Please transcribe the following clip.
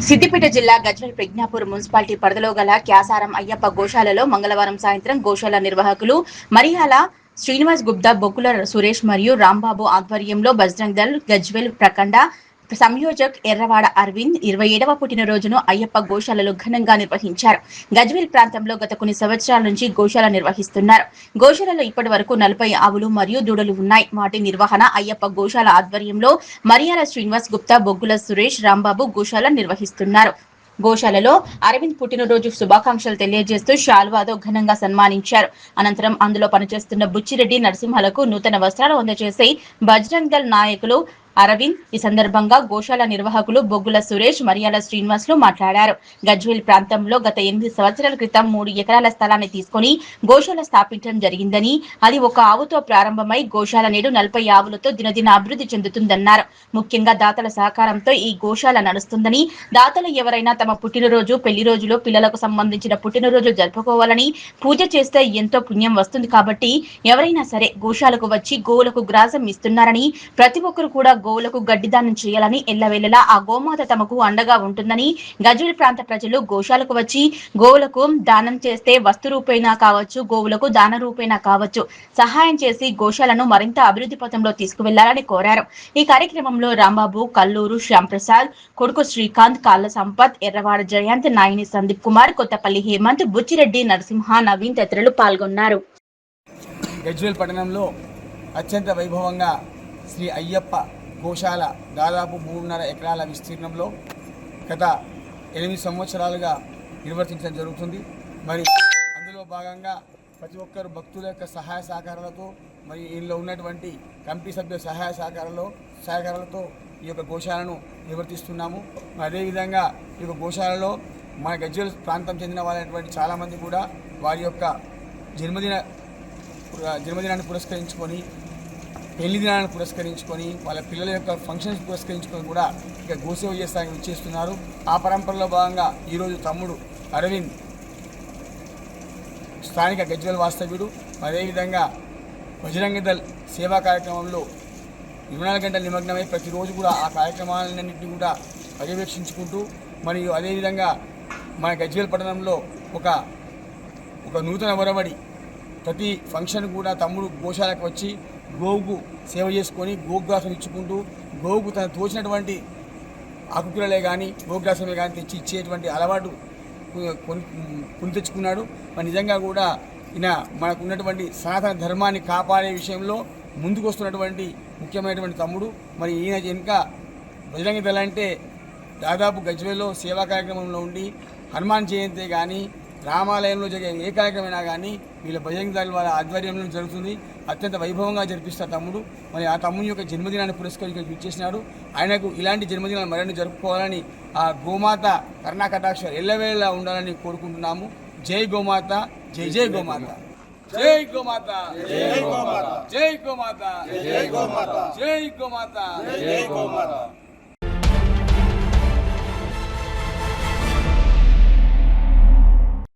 సిద్దిపేట జిల్లా గజ్వేల్ ప్రజ్ఞాపూర్ మున్సిపాలిటీ పరిధిలో గల క్యాసారం అయ్యప్ప గోశాలలో మంగళవారం సాయంత్రం గోశాల నిర్వాహకులు మరియాల శ్రీనివాస్ గుప్తా, బొక్కుల సురేష్ మరియు రాంబాబు ఆధ్వర్యంలో బజరంగ్ దళ్ గజ్వేల్ ప్రఖండ సంయోజక్ ఎర్రవాడ అరవింద్ 27వ పుట్టినరోజును అయ్యప్ప గోశాలలో ఘనంగా నిర్వహించారు. గజ్వేల్ ప్రాంతంలో గత కొన్ని సంవత్సరాల నుంచి గోశాల నిర్వహిస్తున్నారు. గోశాలలో ఇప్పటి వరకు 40 ఆవులు మరియు దూడలు ఉన్నాయి. వాటి నిర్వహణ అయ్యప్ప గోశాల ఆధ్వర్యంలో మరియాల శ్రీనివాస్ గుప్తా, బొగ్గుల సురేష్, రాంబాబు గోశాల నిర్వహిస్తున్నారు. గోశాలలో అరవింద్ పుట్టినరోజు శుభాకాంక్షలు తెలియజేస్తూ శాల్వాతో ఘనంగా సన్మానించారు. అనంతరం అందులో పనిచేస్తున్న బుచ్చిరెడ్డి నరసింహలకు నూతన వస్త్రాలు అందజేసి బజరంగ్ దళ్ నాయకులు అరవింద్ ఈ సందర్భంగా గోశాల నిర్వాహకులు బొగ్గుల సురేష్, మరియాల శ్రీనివాసులు మాట్లాడారు. గజ్వేల్ ప్రాంతంలో గత 8 సంవత్సరాల క్రితం 3 ఎకరాల స్థలాన్ని తీసుకుని గోశాల స్థాపించడం జరిగిందని, అది ఒక ఆవుతో ప్రారంభమై గోశాల నేడు 40 ఆవులతో దినదిన అభివృద్ధి చెందుతుందన్నారు. ముఖ్యంగా దాతల సహకారంతో ఈ గోశాల నడుస్తుందని, దాతలు ఎవరైనా తమ పుట్టినరోజు, పెళ్లి రోజులో పిల్లలకు సంబంధించిన పుట్టినరోజు జరుపుకోవాలని, పూజ చేస్తే ఎంతో పుణ్యం వస్తుంది కాబట్టి ఎవరైనా సరే గోశాలకు వచ్చి గోవులకు గ్రాసం ఇస్తున్నారని, ప్రతి ఒక్కరు కూడా గోవులకు గడ్డి దానం చేయాలని, ఎల్లవేళలా ఆ గోమాత తమకు అండగా ఉంటుందని, గజ్వేల్ ప్రాంత ప్రజలు గోశాలకు వచ్చి గోవులకు దానం చేస్తే వస్తు రూపేణా కావచ్చు, గోవులకు దాన రూపేణా కావచ్చు, సహాయం చేసి గోశాలను మరింత అభివృద్ధి పథంలో తీసుకువెళ్లాలని కోరారు. ఈ కార్యక్రమంలో రాంబాబు, కల్లూరు శ్యాంప్రసాద్, కొడుకు శ్రీకాంత్, కాళ్ళ సంపత్, ఎర్రవాడ జయంత్, నాయని సందీప్ కుమార్, కొత్తపల్లి హేమంత్, బుచ్చిరెడ్డి నరసింహ, నవీన్ తదితరులు పాల్గొన్నారు. గజ్వేల్ పట్టణంలో అత్యంత వైభవంగా శ్రీ అయ్యప్ప గోశాల దాదాపు 3.5 ఎకరాల విస్తీర్ణంలో గత 8 సంవత్సరాలుగా నిర్వర్తించడం జరుగుతుంది. మరి అందులో భాగంగా ప్రతి ఒక్కరు భక్తుల యొక్క సహాయ సహకారాలతో, మరి ఇందులో ఉన్నటువంటి కమిటీ సభ్యుల సహాయ సహకారాలతో ఈ యొక్క గోశాలను నిర్వర్తిస్తున్నాము. అదేవిధంగా ఈ యొక్క గోశాలలో మన గజ్వేల్ ప్రాంతం చెందిన వాళ్ళైనటువంటి చాలామంది కూడా వారి యొక్క జన్మదినాన్ని పురస్కరించుకొని, పెళ్లి దినాన్ని పురస్కరించుకొని, వాళ్ళ పిల్లల యొక్క ఫంక్షన్స్ పురస్కరించుకొని కూడా ఇక గోసేవ చేస్తానికి విచ్చేస్తున్నారు. ఆ పరంపరలో భాగంగా ఈరోజు తమ్ముడు అరవింద్ స్థానిక గజ్వేల్ వాస్తవ్యుడు, అదేవిధంగా బజరంగ్ దళ్ సేవా కార్యక్రమంలో 24 గంటల నిమగ్నమై ప్రతిరోజు కూడా ఆ కార్యక్రమాలన్నింటినీ కూడా పర్యవేక్షించుకుంటూ, మరియు అదేవిధంగా మన గజ్వేల్ పట్టణంలో ఒక నూతన ఒరవడి ప్రతి ఫంక్షన్ కూడా తమ్ముడు గోశాలకు వచ్చి గోవుకు సేవ చేసుకొని గోగ్రాసం ఇచ్చుకుంటూ, గోవుకు తను తోచినటువంటి ఆకుకూరలే కానీ గోగ్రాసమే కానీ తెచ్చి ఇచ్చేటువంటి అలవాటు కొని తెచ్చుకున్నాడు. మరి నిజంగా కూడా ఈయన మనకు ఉన్నటువంటి సనాతన ధర్మాన్ని కాపాడే విషయంలో ముందుకు వస్తున్నటువంటి ముఖ్యమైనటువంటి తమ్ముడు. మరి ఈయన ఇంకా బజరంగ్ దళ్ అంటే దాదాపు గజ్వేల్లో సేవా కార్యక్రమంలో ఉండి హనుమాన్ జయంతి కానీ, రామాలయంలో జరిగే ఏ కార్యక్రమైనా కానీ వీళ్ళ బజరంగ్ దళ్ వాళ్ళ ఆధ్వర్యంలో జరుగుతుంది. అత్యంత వైభవంగా జరిపిస్తారు తమ్ముడు. మరి ఆ తమ్ముని యొక్క జన్మదినాన్ని పురస్కరించి ఇచ్చేసినాడు. ఆయనకు ఇలాంటి జన్మదినాలు మరిన్ని జరుపుకోవాలని, ఆ గోమాత కరుణా కటాక్ష ఎల్లవేళలా ఉండాలని కోరుకుంటున్నాము. జై గోమాత, జై జై గోమాత, జై గోమాత, జై గోమాత, జై గోమాత, జై గోమాత, జై గోమాత, జై గోమాత.